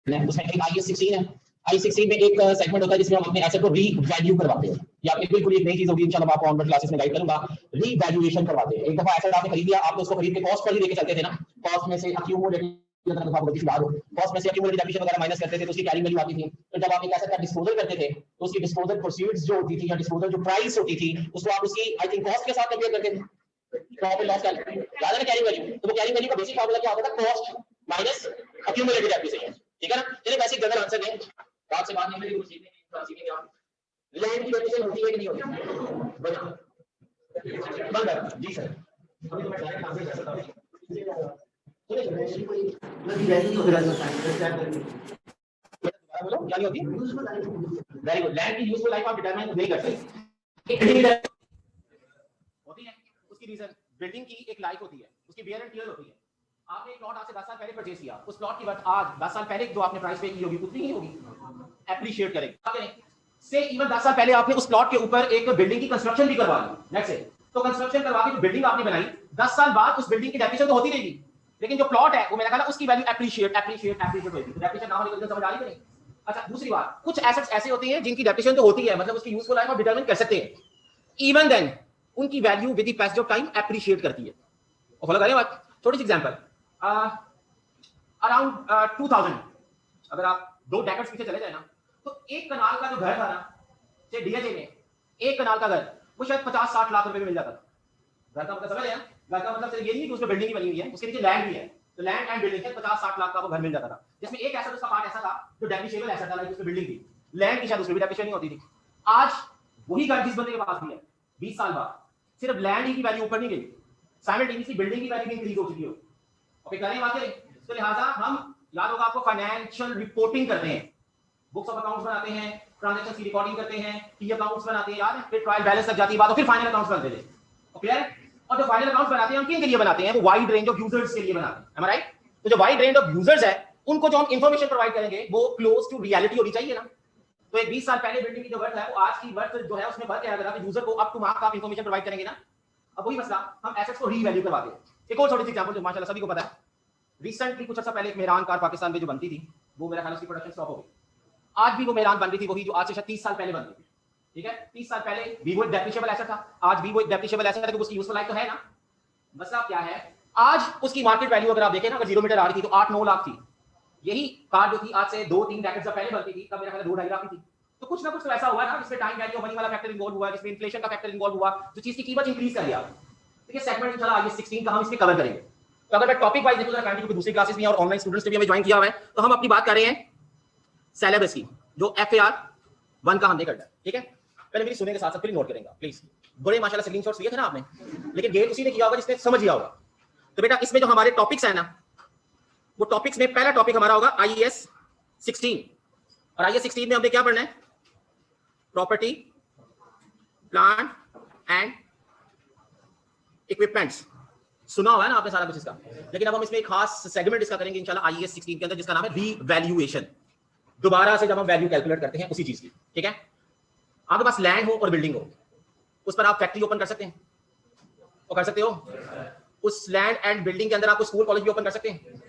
उसमें एक IAS 16 है। I16 में एक सेगमेंट होता है जिसमें हम अपने एसेट को रीवैल्यू करवाते हैं। ये आपके बिल्कुल एक नई चीज होगी, इंशाल्लाह आपको ऑनवर्ड क्लासेस में गाइड करूंगा। रीवैल्यूएशन करवाते हैं। एक दफा एसेट आपने खरीद लिया, आप तो उसको खरीद के कॉस्ट पर ही लेके चलते थे ना, कॉस्ट में से एक्यूमुलेटेड कॉस्ट में से एक्यूमुलेटेड डेप्रिसिएशन वगैरह माइनस करते थे तो उसकी कैरिंग वैल्यू आती थी। तो जब आप एक एसेट का डिस्पोजल करते थे तो उसकी डिस्पोजल प्रोसीड्स जो होती थी या डिस्पोजल जो प्राइस होती थी उसको आप उसकी आई थिंक कॉस्ट के साथ कंपेयर करते थे। प्रॉफिट लॉस कैलकुलेट याद है ना, कैरिंग वैल्यू। तो वो कैरिंग वैल्यू का बेसिक फार्मूला क्या होता था? Cost minus accumulated depreciation. ठीक है ना? चलिए बेसिक जनरल आंसर दें, बात से बात नहीं है, सीखेंगे आप। लैंड की डेप्रिसिएशन होती है कि नहीं होती? बंद जी सर, अभी तो मैं डायरेक्ट आंसर कर सकता हूं। बोलो क्या नहीं होती? Very good. लैंड की यूजफुल लाइफ आप डिटरमाइन नहीं कर सकते होती है। उसकी रीजन बिल्डिंग की एक लाइफ होती है, उसकी वेयर एंड टियर होती है। आपने एक प्लॉट आज से 10 साल पहले परचेज किया, उस प्लॉट की वर्थ आज 10 साल पहले जो आपने प्राइस पे की होगी उतनी ही होगी, एप्रिशिएट करेंगे। से इवन 10 साल पहले आपने उस प्लॉट के ऊपर एक बिल्डिंग की कंस्ट्रक्शन भी करवा ली, लेट्स से, तो कंस्ट्रक्शन करवा के जो बिल्डिंग आपने बनाई 10 साल बाद उस बिल्डिंग की डेप्रिसिएशन तो होती रहेगी, लेकिन जो प्लॉट है वो मेरा ख्याल है उसकी वैल्यू एप्रिशिएट होगी। तो डेप्रिसिएशन ना होने की समझ आ रही है नहीं? अच्छा, दूसरी बात, कुछ एसेट्स ऐसे होते हैं जिनकी डेप्रिसिएशन तो होती है, मतलब उसकी यूजफुल लाइफ आप डिटरमाइन कर सकते हैं, इवन देन उनकी value with the passage of time appreciate करती है। और फॉलो करें बात, छोटी सी एग्जांपल, अराउंड 2000 अगर आप 2 डेकेड्स पीछे चले जाए ना, तो एक कनाल का जो घर था ना, से डीएचए में एक कनाल का घर वो शायद 50-60 लाख रुपए में मिल जाता था। घर का मतलब समझ रहे हैं? घर का मतलब ये नहीं कि उसमें बिल्डिंग ही बनी हुई है, उसके नीचे लैंड भी है, तो लैंड एंड बिल्डिंग है, 50-60 लाख का वो घर मिल जाता था, जिसमें एक ऐसा उसका पार्ट ऐसा था जो डेप्रिशिएबल एसेट था, लाइक उसमें बिल्डिंग थी, लैंड की शायद उसमें भी डेप्रिशिएशन नहीं होती थी। आज वही घर जिस बंदे के पास भी है 20 साल बाद, सिर्फ लैंड ही की वैल्यू ऊपर नहीं गई, साइमल्टेनियसली बिल्डिंग की वैल्यू भी इंक्रीज हो चुकी हो। ओके, करें बात करें। तो लिहाजा हम, याद होगा आपको, फाइनेंशियल रिपोर्टिंग करते हैं, बुक्स ऑफ अकाउंट्स बनाते हैं, ट्रांजैक्शन की रिकॉर्डिंग करते हैं, पी अकाउंट्स बनाते हैं, याद है, फिर ट्रायल बैलेंस तक जाती है बात, और फिर फाइनल अकाउंट्स बनते हैं। ओके, और जो फाइनल अकाउंट्स बनाते हैं हम किन के लिए बनाते हैं? वो वाइड रेंज ऑफ यूजर्स के लिए बनाते हैं, am I right? तो जो वाइड रेंज ऑफ यूजर्स है उनको जो हम इंफॉर्मेशन प्रोवाइड करेंगे वो क्लोज टू रियलिटी होनी चाहिए ना। तो एक 20 साल पहले बिल्डिंग की जो वर्थ है वो आज की वर्थ जो है उसमें फर्क है, अगर आप यूजर को अप टू मार्क आप इंफॉर्मेशन प्रोवाइड करेंगे ना। अब वही मसला, हम एसेट्स को रीवैल्यू करवाते हैं। एक और छोटी सी एग्जांपल जो माशाल्लाह सभी को पता है, रिसेंटली कुछ अर्सा पहले एक मेहरान कार पाकिस्तान में जो बनती थी, वो मेरा ख्याल उसकी प्रोडक्शन स्टॉप हो गई। आज भी वो मेहरान बन रही थी, वही जो आज से 30 साल पहले बन रही थी। ठीक है, 30 साल पहले भी वो एक डेप्रिशिएबल एसेट था, आज भी वो एक डेप्रिशिएबल एसेट है, तो उसकी यूजफुल लाइफ तो है ना। मसला क्या है, आज उसकी मार्केट वैल्यू अगर आप देखें ना, अगर 0 मीटर आ रही थी तो 8-9 लाख थी। यही कार जो थी आज से 2-3 डेकेड्स पहले बनती थी, तब मेरा ख्याल 2-2.5 लाख की थी। तो कुछ ना कुछ तो ऐसा हुआ ना जिसमें टाइम वैल्यू मनी वाला फैक्टर इन्वॉल्व हुआ, जिसमें इन्फ्लेशन का फैक्टर इन्वॉल्व हुआ, जो चीज की कीमत इंक्रीज कर दिया। देखिए सेगमेंट इंशाल्लाह आगे 16 का हम इसमें कवर करेंगे। तो अगर मैं टॉपिक वाइज देखूं, काइंडली क्योंकि दूसरी क्लासेस भी हैं और ऑनलाइन स्टूडेंट्स ने भी हमें ज्वाइन किया हुआ है, तो हम अपनी बात कर रहे हैं सिलेबस की, जो FAR 1 का हमने करना है। ठीक है, पहले मेरी सुनने के साथ साथ फिर नोट करेंगे प्लीज। बड़े माशाल्लाह स्क्रीनशॉट्स लिए थे ना आपने, लेकिन गेट उसी ने किया होगा जिसने समझ लिया होगा। तो बेटा इसमें जो हमारे टॉपिक्स है ना, वो टॉपिक्स में पहला टॉपिक हमारा होगा IAS 16, और IAS 16 में हमने क्या पढ़ना है? Property, plant and equipments. सुना हुआ है ना आपने सारा कुछ इसका, लेकिन अब हम इसमें एक खास सेगमेंट इसका करेंगे इंशाल्लाह IAS 16 के अंदर, जिसका नाम है रीवैल्यूएशन। दोबारा से जब हम वैल्यू कैलकुलेट करते हैं उसी चीज की। ठीक है, आपके पास लैंड हो और बिल्डिंग हो, उस पर आप फैक्ट्री ओपन कर सकते हैं, और कर सकते हो। उस लैंड एंड बिल्डिंग के अंदर आप स्कूल कॉलेज भी ओपन कर सकते हैं,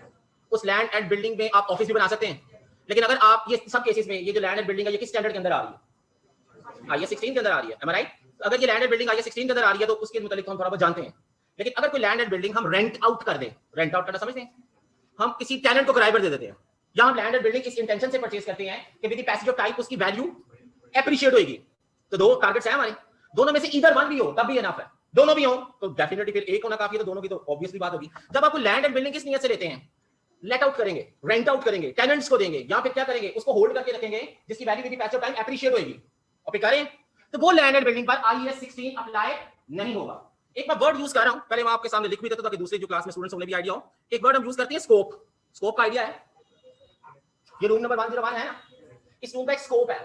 उस लैंड एंड बिल्डिंग में आप ऑफिस भी बना सकते हैं। लेकिन अगर आप ये सब केसेस में, ये जो लैंड एंड बिल्डिंग है ये किस स्टैंडर्ड के अंदर आ रही है? IAS 16 के अंदर आ रही है, am I right? अगर ये लैंड एंड बिल्डिंग IAS 16 के अंदर आ रही है तो उसके मुताबिक हम थोड़ा बहुत जानते हैं। लेकिन अगर कोई लैंड एंड बिल्डिंग हम रेंट आउट कर दें, रेंट आउट करना समझते हैं, हम किसी टेनेंट को किराए पर दे देते हैं, या हम लैंड एंड बिल्डिंग इस इंटेंशन से परचेज करते हैं कि with the passage of time उसकी वैल्यू एप्रिशिएट होगी, तो दो टारगेट्स हैं हमारे, दोनों में से ईदर वन भी हो तब भी इनफ है, दोनों भी हो तो डेफिनेटली फिर एक होना काफी है, तो दोनों की तो ऑब्वियसली बात होगी। जब आपको लैंड एंड बिल्डिंग किस नियत से लेते हैं? लेट आउट करेंगे, रेंट आउट करेंगे, टेनेंट्स को देंगे, या फिर क्या करेंगे? उसको होल्ड करके रखेंगे जिसकी value with the passage of time appreciate होगी, और फिर करें तो वो लैंड एंड बिल्डिंग पर IAS 16 अप्लाई नहीं होगा। एक मैं वर्ड यूज कर रहा हूं, पहले मैं आपके सामने लिख भी देता ताकि दूसरे जो क्लास में स्टूडेंट्स उन्हें भी आइडिया हो। एक वर्ड हम यूज करते हैं स्कोप। स्कोप का आइडिया है, ये रूम नंबर 101 है ना, इस रूम का एक स्कोप है,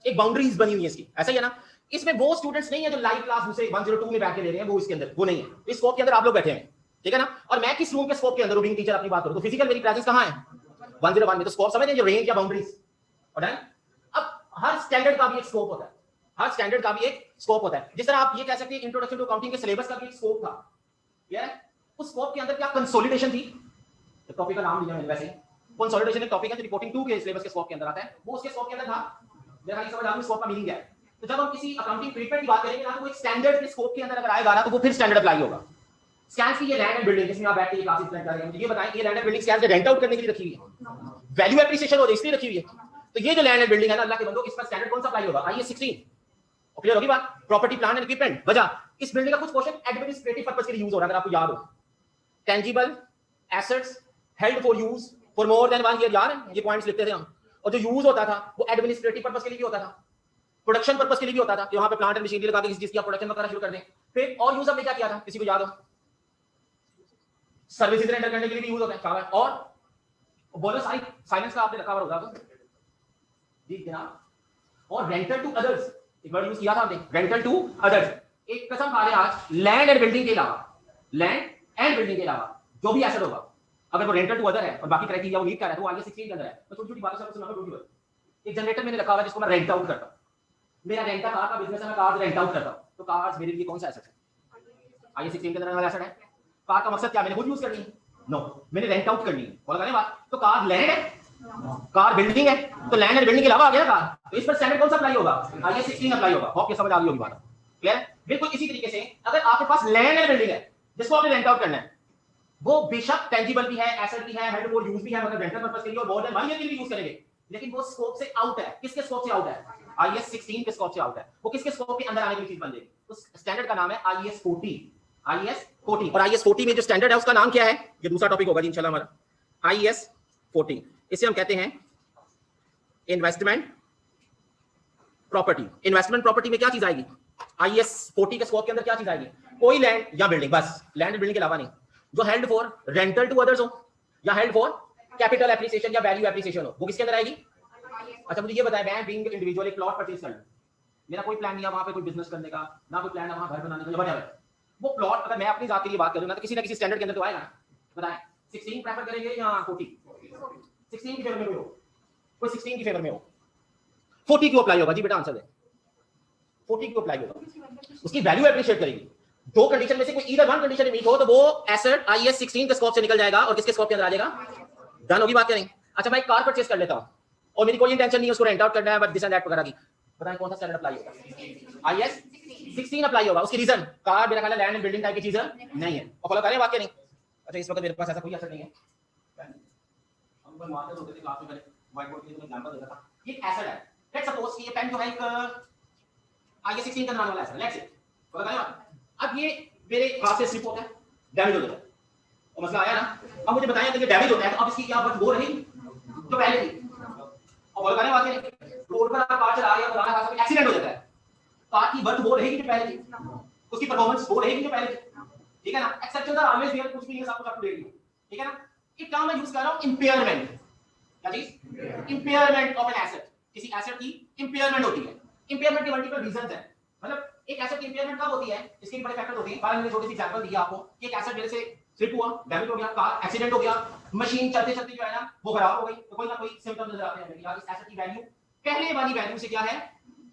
एक बाउंड्रीज बनी हुई है इसकी, ऐसा ही है ना। इसमें वो स्टूडेंट्स नहीं है जो लाइव क्लास दूसरे 102 में बैठ के ले रहे हैं, वो इसके अंदर वो नहीं है, इस स्कोप के अंदर आप लोग बैठे हैं, ठीक है ना। और मैं किस रूम के स्कोप के अंदर रूम टीचर अपनी बात करूं तो फिजिकल मेरी प्रेजेंस कहां है? 101 में। तो स्कोप समझ रहे हैं, जो रेंज या बाउंड्रीज, और अब हर स्टैंडर्ड का भी एक स्कोप होता है, हर स्टैंडर्ड का भी एक स्कोप होता है। जिस तरह आप ये कह सकते हैं इंट्रोडक्शन टू अकाउंटिंग के सिलेबस का भी एक स्कोप था, उस स्कोप के अंदर क्या कंसोलिडेशन थी, तो टॉपिक का नाम लिया मैंने वैसे, कंसोलिडेशन एक टॉपिक है जो रिपोर्टिंग 2 के सिलेबस के स्कोप के अंदर आता है, वो उसके स्कोप के अंदर था। मेरा खाली समझ आ रहा है स्कोप का मीनिंग क्या है। तो जब हम किसी अकाउंटिंग ट्रीटमेंट की बात करेंगे ना, तो वो एक स्टैंडर्ड के स्कोप के अंदर अगर आएगा ना, तो वो फिर स्टैंडर्ड अप्लाई होगा। स्कैन्स की ये लैंड एंड बिल्डिंग जिसमें आप बैठ के ये क्लासेस अटेंड कर रहे हैं, मुझे ये बताएं कि ये land and building scans rent out करने के लिए रखी हुई है, वैल्यू एप्रिसिएशन हो इसलिए रखी हुई है। तो ये जो लैंड एंड बिल्डिंग है ना, अल्लाह के बंदो, इस पर स्टैंडर्ड कौन सा अप्लाई होगा? आईएस 16। क्लियर होगी बात? प्रॉपर्टी प्लान एंड इक्विपमेंट, वजह इस बिल्डिंग का कुछ पोर्शन एडमिनिस्ट्रेटिव पर्पस के लिए यूज हो रहा है, अगर आपको याद हो। Tangible assets held for use for more than 1 year, यार ये पॉइंट्स लिखते थे हम। और जो यूज होता था वो एडमिनिस्ट्रेटिव पर्पस के लिए भी होता था, प्रोडक्शन पर्पस के लिए भी होता था, यहाँ पे प्लांट एंड मशीनरी लगा के किसी चीज की प्रोडक्शन करना शुरू कर दें। फिर और यूज हमने क्या किया था, किसी को याद हो? सर्विसेज रेंडर करने के लिए भी यूज होता है। और बोलो सारी साइलेंस का आपने रखा हुआ होगा तो जी जनाब। और रेंटल टू अदर्स एक वर्ड यूज किया था हमने, रेंटल टू अदर्स। एक कसम खा ले आज, लैंड एंड बिल्डिंग के अलावा, लैंड एंड बिल्डिंग के अलावा जो भी एसेट होगा, अगर वो रेंटल टू अदर है और बाकी क्राइटेरिया वो मीट कर रहा है, तो वो आगे 16 के अंदर है। तो छोटी छोटी बातें सब सुना दो। एक जनरेटर मैंने रखा हुआ है जिसको मैं रेंट आउट करता हूं, मेरा रेंट कार का बिजनेस है, मैं कार्स रेंट आउट करता हूं। तो कार्स मेरे लिए कौन सा एसेट है? आईए 16 के अंदर वाला एसेट है। कार का मकसद क्या, मैंने खुद यूज करनी है? नो, मैंने रेंट आउट करनी है। बोला करने बात, तो कार लैंड है, कार बिल्डिंग है, तो लैंड एंड बिल्डिंग के अलावा आ गया ना कार, तो इस पर स्टैंडर्ड कौन सा अप्लाई होगा? आईए 16 अप्लाई होगा। होप ये समझ आ रही होगी बात। क्लियर? बिल्कुल इसी तरीके से अगर आपके पास लैंड एंड बिल्डिंग है जिसको आपने रेंट आउट करना है, वो बेशक टेंजिबल भी है, एसेट भी है, हेल्ड फॉर यूज भी है, मतलब रेंटल पर्पस के लिए और मोर देन 1 ईयर के लिए यूज करेंगे, लेकिन वो स्कोप से आउट है। किसके स्कोप से आउट है? आईएस 16 के स्कोप से आउट है। वो किसके स्कोप के अंदर आने वाली चीज बन जाएगी? उस स्टैंडर्ड का नाम है आईएस 40। आईएस 40 और आईएस 40 में जो स्टैंडर्ड है उसका नाम क्या है? ये दूसरा टॉपिक होगा जी इंशाल्लाह हमारा, आईएस 40। इसे हम कहते हैं इन्वेस्टमेंट प्रॉपर्टी। इन्वेस्टमेंट प्रॉपर्टी में क्या चीज आएगी? आईएस 40 के स्कोप के अंदर क्या चीज आएगी? कोई लैंड या बिल्डिंग, बस लैंड एंड बिल्डिंग के अलावा नहीं, जो held for rental to others हो या हेल्ड फॉर कैपिटल एप्रिसिएशन या वैल्यू एप्रिसिएशन हो, वो किसके अंदर आएगी? अच्छा मुझे ये बताएं, मैं बीइंग इंडिविजुअल एक प्लॉट परचेज कर लूं, मेरा कोई प्लान नहीं है वहां पे कोई बिजनेस करने का, ना कोई प्लान है वहां घर बनाने का, व्हाटएवर, वो प्लॉट अगर मैं अपनी जात के लिए बात करूं ना, तो किसी ना किसी स्टैंडर्ड के अंदर तो आएगा ना। बताएं 16 प्रेफर करेंगे या 40? 16 की फेवर में कोई हो, कोई 16 की फेवर में हो, 40 क्यों अप्लाई होगा जी बेटा? आंसर दे। 40 क्यों अप्लाई होगा? उसकी वैल्यू एप्रिशिएट करेगी। दो कंडीशन में से कोई ईदर वन कंडीशन मीट हो तो वो एसेट आईएस 16 के स्कोप से निकल जाएगा और किसके स्कोप के अंदर आ जाएगा? डन होगी बात करें। अच्छा मैं एक कार परचेज कर लेता हूं और मेरी कोई इंटेंशन नहीं है उसको रेंट आउट करना है, बट दिस एंड दैट वगैरह की, बताएं कौन सा स्टैंडर्ड अप्लाई होगा? आईएस 16 अप्लाई होगा। उसकी रीजन, कार मेरा ख्याल है लैंड एंड बिल्डिंग टाइप की चीज नहीं है। और फॉलो करें बात के नहीं। अच्छा इस वक्त मेरे पास ऐसा कोई असर नहीं है, हम पर मार्कर होते थे क्लास में, पहले व्हाइट बोर्ड के लिए एग्जांपल देता था। ये एसेट है, लेट्स सपोज कि ये पेन जो है एक आईएस 16 का नाम वाला एसेट, लेट्स से फॉलो करें बात। अब ये मेरे हाथ से स्लिप होता है, डैमेज हो जाता है, और मसला आया ना। अब मुझे बताइए कि डैमेज होता है तो अब इसकी क्या वर्थ वो रही जो पहले थी? और बोल करने बात करें, रोड पर आप कार चला रहे हो, बनाना खासा एक्सीडेंट हो जाता है, कार की वर्थ वो रहेगी जो पहले थी, उसकी परफॉर्मेंस वो रहेगी जो पहले थी, ठीक है ना? एक्सेप्शंस आर ऑलवेज देयर, कुछ भी नहीं सब कुछ आप देख लो, ठीक है ना? एक टर्म मैं यूज कर रहा हूं इंपेयरमेंट। क्या चीज? Impairment of an asset. किसी एसेट की इंपेयरमेंट होती है। इंपेयरमेंट के मल्टीपल रीजंस हैं, मतलब एक एसेट की इंपेयरमेंट कब होती है, इसके बड़े फैक्टर होते हैं। फॉर मैंने छोटी सी एग्जांपल दिया आपको कि एक एसेट मेरे से स्लिप हुआ, डैमेज हो गया, कार एक्सीडेंट हो गया, मशीन चलते चलते जो है ना वो खराब हो गई, तो कोई ना कोई सिम्टम नजर आते हैं यार इस एसेट की वैल्यू पहले वाली वैल्यू से क्या है,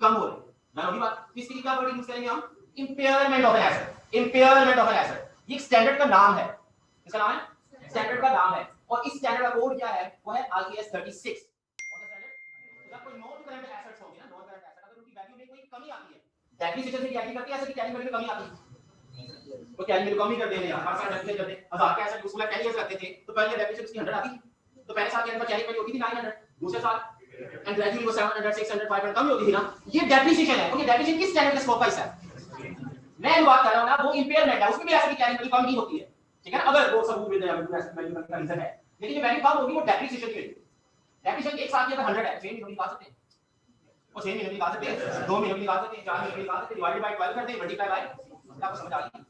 कम हो रही है। ना होगी बात। इसके लिए क्या वर्ड यूज करेंगे हम? Impairment of an asset. Impairment of an asset ये स्टैंडर्ड का नाम है। इसका नाम है स्टैंडर्ड का नाम है, और इस स्टैंडर्ड का कोड क्या है? वो है आईएस 36। कौन सा स्टैंडर्ड? जब कोई नॉन करंट एसेट्स होंगे ना, नॉन करंट एसेट, अगर उनकी वैल्यू में कोई कमी आती है, डेप्रिसिएशन से कैरी करती है, ऐसे की कैरी वैल्यू में कमी आती है, तो कैरी वैल्यू कम ही कर देंगे यार। हर साल डेप्रिसिएशन करते हैं, 1000 का एसेट यूजफुल है 10 इयर्स रखते थे, तो पहले डेप्रिसिएशन उसकी 100 आती, तो पहले साल के अंदर कैरी वैल्यू होती थी 900, दूसरे साल एंड ग्रेजुअली वो 700 600 500 कम होती थी ना। ये डेप्रिसिएशन है, और ये डेप्रिसिएशन किस स्टैंडर्ड का स्कोप का हिस्सा है? मैं बात कर रहा हूं ना, वो इंपेयरमेंट है, उसमें भी ऐसे की कैरी वैल्यू कम ही होती है, ठीक है ना? अगर वो सबूत मिल जाए वैल्यू का रीजन है, लेकिन ये वैल्यू कम होगी वो डेप्रिसिएशन की वैल्यू। डेप्रिसिएशन एक साल की अगर 100 है, 6 महीने निकाल सकते हैं, और 6 महीने निकाल सकते हैं, 2 महीने निकाल सकते हैं, 4 महीने निकाल सकते हैं, डिवाइडेड बाय 12 करते हैं, मल्टीप्लाई बाय, आपको समझ आ गई?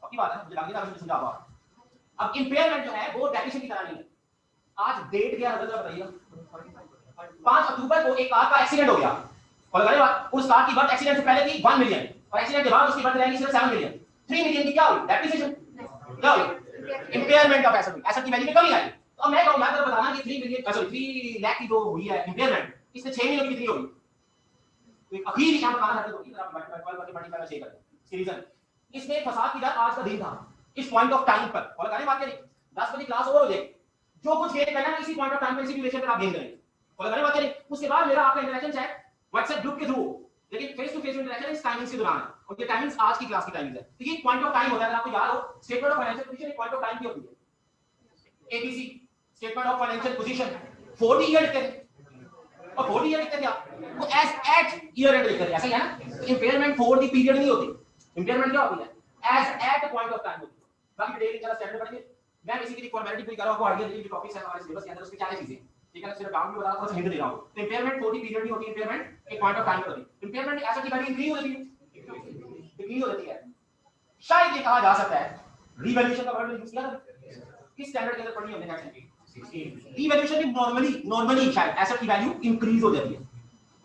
पक्की बात है, मुझे लग रहा है मुझे समझा हुआ। अब इंपेयरमेंट जो है वो डेप्रिसिएशन की तरह नहीं है। आज डेट क्या है बताइएगा? 5 अक्टूबर को एक कार का एक्सीडेंट हो गया, और अगर बात उस कार की वर्थ एक्सीडेंट से पहले थी 1 मिलियन, और एक्सीडेंट के बाद उसकी वर्थ रहेगी सिर्फ 7 मिलियन। 3 मिलियन की क्या हुई? डेप्रिसिएशन। क्या हुई? Impairment of asset. एसेट की वैल्यू में कमी आई। तो अब मैं कहूं यार बताना कि 3 मिलियन सॉरी 3 लाख की जो हुई है इंपेयरमेंट, इससे 6 मिलियन की कितनी होगी? तो एक अखीर ही बताना चाहते हो कि आप मल्टीप्लाई से करें। इसकी रीजन इसमें फसाद की दर आज का दिन था, इस पॉइंट ऑफ टाइम पर, और अगर बात करें 10 बजे क्लास ओवर हो जाए, जो कुछ गेन करना है इसी पॉइंट ऑफ टाइम पे इसी ड्यूरेशन पर आप गेन करेंगे। और अगर बात करें उसके बाद मेरा आपका इंटरेक्शन है व्हाट्सएप ग्रुप के थ्रू, लेकिन फेस टू फेस इंटरेक्शन इस टाइमिंग्स के दौरान, और ये टाइमिंग्स आज की क्लास की टाइमिंग है। तो ये पॉइंट ऑफ टाइम होता है, अगर आपको याद हो स्टेटमेंट ऑफ फाइनेंशियल पोजीशन एक पॉइंट ऑफ टाइम की होती है। ABC statement of financial position 40 year लिखते हैं, और 40 ईयर लिखते हैं क्या, वो एज एट ईयर एंड लिखते हैं, ऐसा ही है ना। इंपेयरमेंट फॉर द पीरियड नहीं होती, इंपेयरमेंट क्या होती है, as at point of time होती है। बाकी डिटेल इंशाल्लाह स्टैंडर्ड पढ़ेंगे। मैं बेसिकली फॉर्मेलिटी पूरी कर रहा हूं, आपको आईडिया देने की टॉपिक्स है हमारे सिलेबस के अंदर, उसके क्या चीजें, ठीक है, सिर्फ डाउन भी बता रहा हूं, थोड़ा हिंट दे रहा हूं। तो इंपेयरमेंट 40 पीरियड नहीं होती, इंपेयरमेंट एक पॉइंट ऑफ टाइम पर होती है। इंपेयरमेंट एसेट की वैल्यू इंक्रीज हो जाती है, डिक्रीज हो जाती है। शायद ये कहा जा सकता है, रीवैल्यूएशन का वर्ड यूज किया था किस स्टैंडर्ड के अंदर पढ़ी हमने एक्शन, रीवैल्यूएशन में नॉर्मली शायद एसेट की वैल्यू इंक्रीज हो जाती है,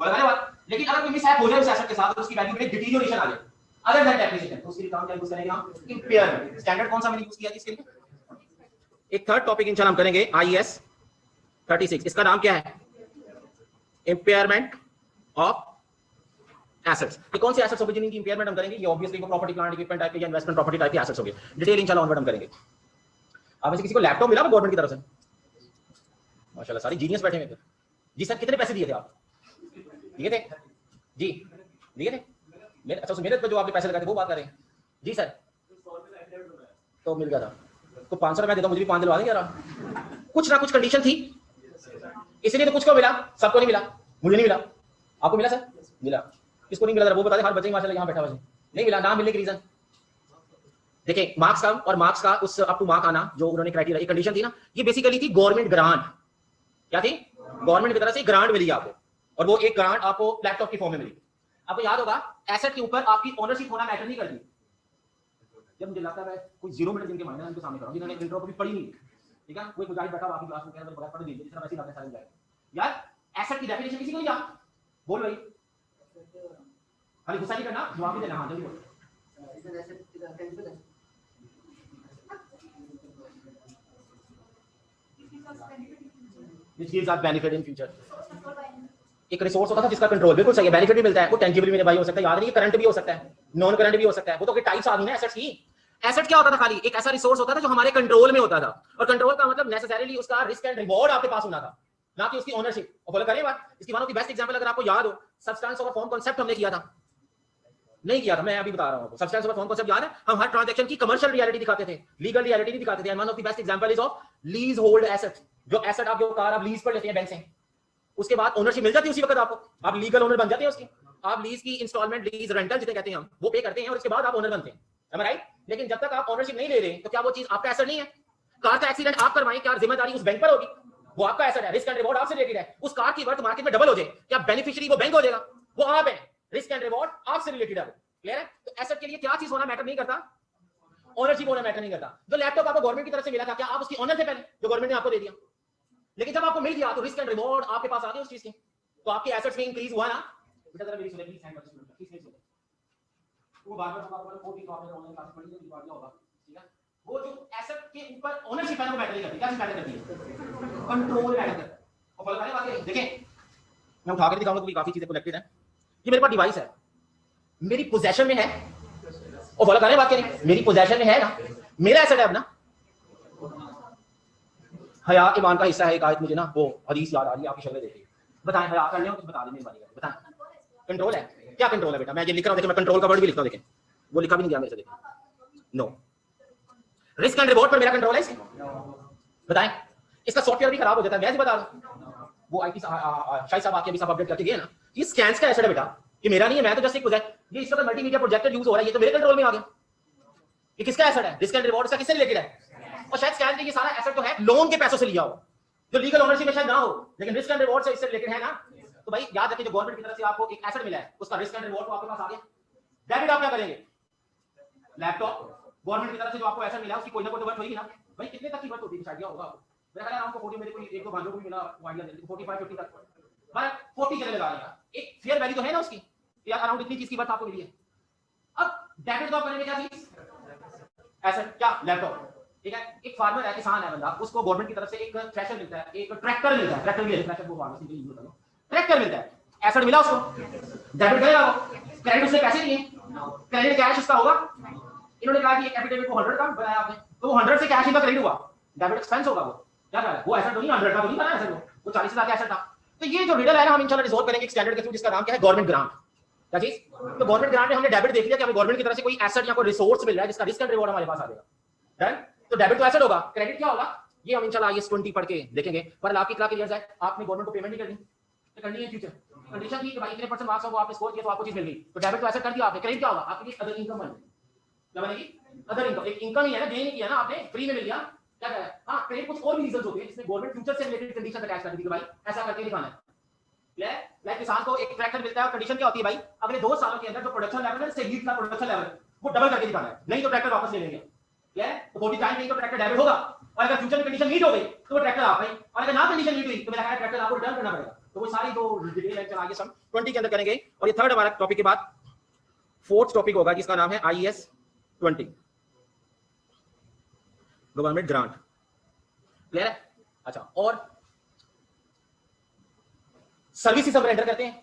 बोला ना बात। लेकिन अगर कोई मिसहैप हो जाए उस एसेट के साथ, तो उसकी वैल्यू में डिटीरियोरेशन आ जाए, अदर दैन डेप्रिसिएशन, तो उसके लिए काम क्या यूज करेंगे हम, इंपेयरमेंट। स्टैंडर्ड कौन सा मैंने यूज किया इसके लिए। एक थर्ड टॉपिक इंशाल्लाह हम करेंगे आईएएस 36, इसका नाम क्या है, इंपेयरमेंट ऑफ एसेट्स। ये कौन से एसेट्स होंगे जिनकी इंपेयरमेंट हम करेंगे, ये ऑब्वियसली वो प्रॉपर्टी प्लांट इक्विपमेंट टाइप के या इन्वेस्टमेंट प्रॉपर्टी टाइप के एसेट्स होंगे। डिटेल इंशाल्लाह ऑनवर्ड हम करेंगे। आप में से किसी को लैपटॉप मिला गवर्नमेंट की तरफ से, माशाल्लाह सारी जीनियस बैठे हैं। जी सर कितने पैसे दिए थे आप, दिए थे जी, दिए थे मेरे, अच्छा मेरे पे जो आपने पैसे लगाए थे वो बात कर रहे हैं जी सर, तो मिल गया था तो 500 मैं देता हूं, मुझे भी 5 दिलवा देंगे यार। कुछ ना कुछ कंडीशन थी, इसलिए तो कुछ को मिला, सबको नहीं मिला। मुझे नहीं मिला, आपको मिला सर, मिला। किसको नहीं मिला जरा वो बता दे, हर बच्चे माशाल्लाह यहां बैठा हुआ नहीं मिला। ना मिलने की रीजन देखिए, मार्क्स का और मार्क्स का उस अप टू मार्क आना जो उन्होंने क्राइटेरिया, ये कंडीशन थी ना, ये बेसिकली थी गवर्नमेंट ग्रांट। क्या थी, गवर्नमेंट की तरफ से ग्रांट मिली आपको, और वो एक ग्रांट आपको लैपटॉप की फॉर्म में मिली। आपको याद होगा एसेट के ऊपर आपकी ओनरशिप होना मैटर नहीं करती। जब मुझे लगता है कोई 0 मिनट जिनके माइंड में उनके सामने करो, जिन्होंने इंट्रो कभी पढ़ी नहीं, ठीक है, कोई गुजारिश बैठा आपकी क्लास में कह रहा है बड़ा पढ़ दीजिए, इस तरह वैसे ही लगता है सारे यार। एसेट की डेफिनेशन किसी को नहीं याद, बोल भाई, खाली गुस्सा नहीं करना, जवाब भी देना। हां जल्दी बोल। which gives us benefit in future। एक रिसोर्स होता था जिसका कंट्रोल, बिल्कुल सही है, बेनिफिट भी मिलता है, वो टेंजिबल मेरे भाई हो सकता है, याद नहीं, करंट भी हो सकता है, नॉन करंट भी हो सकता है, वो तो टाइप्स आ गई ना एसेट्स की। एसेट क्या होता था, खाली एक ऐसा रिसोर्स होता था जो हमारे कंट्रोल में होता था, और कंट्रोल का मतलब नेसेसरीली उसका रिस्क एंड रिवॉर्ड आपके पास होना था, ना कि उसकी ओनरशिप। और फॉलो करें बात, इसकी one of the best example अगर आपको याद हो, सब्सटेंस ओवर फॉर्म कांसेप्ट हमने किया था, नहीं किया था, मैं अभी बता रहा हूं आपको। सब्सटेंस ओवर फॉर्म कांसेप्ट याद है, हम हर ट्रांजैक्शन की कमर्शियल रियलिटी दिखाते थे, लीगल रियलिटी नहीं दिखाते थे। And one of the best example is of lease hold asset, जो एसेट आप जो कार आप लीज पर लेते हैं बैंक से, उसके बाद ओनरशिप मिल जाती है उसी वक्त आपको, आप लीगल ओनर बन जाते हैं उसकी। आप लीज की इंस्टॉलमेंट, लीज रेंटल जिसे कहते हैं हम, वो पे करते हैं और उसके बाद आप ओनर बनते हैं, am I right? लेकिन जब तक आप ओनरशिप नहीं ले रहे तो क्या वो चीज आपका एसेट नहीं है। कार का एक्सीडेंट आप करवाएं, क्या जिम्मेदारी उस बैंक पर होगी, वो आपका एसेट है, रिस्क एंड रिवॉर्ड आपसे रिलेटेड है। उस कार की वर्थ मार्केट में डबल हो जाए, क्या बेनिफिशियरी वो बैंक हो जाएगा, वो आप है, रिस्क एंड रिवॉर्ड आपसे रिलेटेड है। क्लियर है। तो एसेट के लिए क्या चीज होना मैटर नहीं करता, ओनरशिप होना मैटर नहीं करता। जो लैपटॉप आपको गवर्नमेंट की तरफ से मिला था, क्या आप उसकी ओनर थे पहले, जो गवर्नमेंट ने आपको दे दिया, लेकिन जब आपको मिल गया तो रिस्क एंड रिवॉर्ड आपके पास आ गए उस चीज के, तो आपके एसेट्स में इंक्रीज हुआ ना। बेटा जरा मेरी सुनिए प्लीज, हैंड प्लीज नहीं सुनिए, वो बार-बार आपको 40 आपने ऑनलाइन क्लास पढ़ी थी, बात होगा, ठीक है। वो जो एसेट के ऊपर ओनरशिप है वो मैटर नहीं करती, क्या चीज मैटर करती है, कंट्रोल मैटर करता है। और फॉलो करने बात देखें, मैं उठा के दिखाऊंगा क्योंकि काफी चीजें कलेक्टेड हैं। ये मेरे पास डिवाइस है, मेरी पोजेशन में है, और फॉलो करने बात करें, मेरी पोजेशन में है ना, मेरा एसेट है अब ना। हया ईमान का हिस्सा है, एक आयत मुझे ना वो हदीस याद आ रही है, आपकी शक्ल देख रही है, बताएं हया करने हो कुछ बता दें, मेहरबानी करके बताएं। कंट्रोल है, क्या कंट्रोल है बेटा, मैं ये लिख रहा हूं, देखिए मैं कंट्रोल का वर्ड भी लिखता हूं, देखें वो लिखा भी नहीं गया मेरे से, देखें नो। रिस्क एंड रिवॉर्ड पर मेरा कंट्रोल है इसमें, बताएं। इसका सॉफ्टवेयर भी खराब हो जाता है, वैसे बता दूं, वो आईटी शायद साहब आके अभी सब अपडेट करके गए ना, ये स्कैन्स का एसेट है बेटा, ये मेरा नहीं है, मैं तो जस्ट एक प्रोजेक्ट, ये इस वक्त मल्टीमीडिया प्रोजेक्टर यूज हो रहा है, ये तो मेरे कंट्रोल में आ गया। ये किसका एसेट है, रिस्क एंड रिवॉर्ड का किससे रिलेटेड है, और शायद स्कैन ये सारा एसेट तो है लोन के पैसों से लिया हो, जो लीगल ओनरशिप में शायद ना हो, लेकिन रिस्क एंड रिवॉर्ड से इससे रिलेटेड है ना। तो भाई याद रखिए, जो गवर्नमेंट की तरफ से आपको एक एसेट मिला है, उसका रिस्क एंड रिवॉर्ड तो आपके पास आ गया। डेबिट आप क्या करेंगे, लैपटॉप गवर्नमेंट की तरफ से जो आपको एसेट मिला है उसकी कोई ना कोई तो वर्थ होगी ना। भाई कितने तक की वर्थ होती है, आइडिया होगा आपको। मेरा ख्याल है आपको 40, मेरे कोई एक दो भांजों को भी मिला आइडिया, 45 50 तक, मैं 40 चले लगा रहा, एक फेयर वैल्यू तो है ना उसकी, या अराउंड इतनी चीज की वर्थ आपको मिली है। अब डेबिट तो आप करेंगे क्या चीज, एसेट क्या, लैपटॉप, ठीक है। एक फार्मर है, किसान है बंदा, उसको गवर्नमेंट की तरफ से एक थ्रेशर मिलता है, एक ट्रैक्टर मिलता है, ट्रैक्टर भी है, ट्रैक्टर वो फार्मर से यूज होता है, ट्रैक्टर मिलता है, एसेट मिला उसको, डेबिट करेगा वो, क्रेडिट उसने पैसे दिए, क्रेडिट कैश उसका होगा। इन्होंने कहा कि एक एफिडेविट को 100 का बनाया आपने, तो वो 100 से कैश इनका क्रेडिट हुआ, डेबिट एक्सपेंस होगा वो, क्या कह रहा है, वो एसेट तो नहीं 100 का तो नहीं था एसेट, वो 40,000 का एसेट था। तो ये जो रिडल है ना हम इंशाल्लाह रिजॉल्व करेंगे एक स्टैंडर्ड के थ्रू जिसका नाम क्या है, गवर्नमेंट ग्रांट। क्या चीज, तो गवर्नमेंट ग्रांट में हमने डेबिट देख लिया कि हमें गवर्नमेंट की तरफ से कोई एसेट या कोई रिसोर्स मिल रहा है जिसका रिस्क एंड रिवॉर्ड हमारे पास आ जाएगा। डन, तो डेबिट तो एसेट होगा, क्रेडिट क्या होगा ये हम इंशाल्लाह IAS 20 पढ़ के देखेंगे। पर लाख की क्लियर है, आपने गवर्नमेंट को पेमेंट नहीं करनी, तो करनी है फ्यूचर कंडीशन थी कि भाई इतने परसेंट मार्क्स हो आपने स्कोर किया तो आपको चीज मिल गई, तो डेबिट तो एसेट कर दिया आपने। क्रेडिट क्या होगा आपके लिए, अदर इनकम बनेगी। क्या बनेगी, अदर इनकम। एक इनकम ही है ना, गेन नहीं किया ना आपने, फ्री में मिल गया। क्या कह रहा है, हाँ क्रेडिट कुछ और भी रीजंस होते हैं जिसमें गवर्नमेंट फ्यूचर से रिलेटेड कंडीशन अटैच कर देती है कि भाई ऐसा करके दिखाना है। लाइक किसान को एक ट्रैक्टर मिलता है और कंडीशन क्या होती है भाई, अगले 2 सालों के अंदर जो प्रोडक्शन लेवल है उससे लीड का प्रोडक्शन लेवल वो डबल करके दिखाना है, नहीं तो ट्रैक्टर वापस ले लेंगे। तो 40 टाइम नहीं तो ट्रैक्टर डेबिट होगा, और अगर फ्यूचर में कंडीशन मीट हो गई तो वो ट्रैक्टर आप भाई, और अगर ना कंडीशन मीट हुई तो मेरा ट्रैक्टर आपको रिटर्न करना पड़ेगा। तो वो सारी दो डिटेल लेक्चर आगे हम 20 के अंदर करेंगे। और ये थर्ड हमारा टॉपिक के बाद फोर्थ टॉपिक होगा जिसका नाम है IAS 20 गवर्नमेंट ग्रांट। क्लियर है? अच्छा, और सर्विसेज हम रेंडर करते हैं,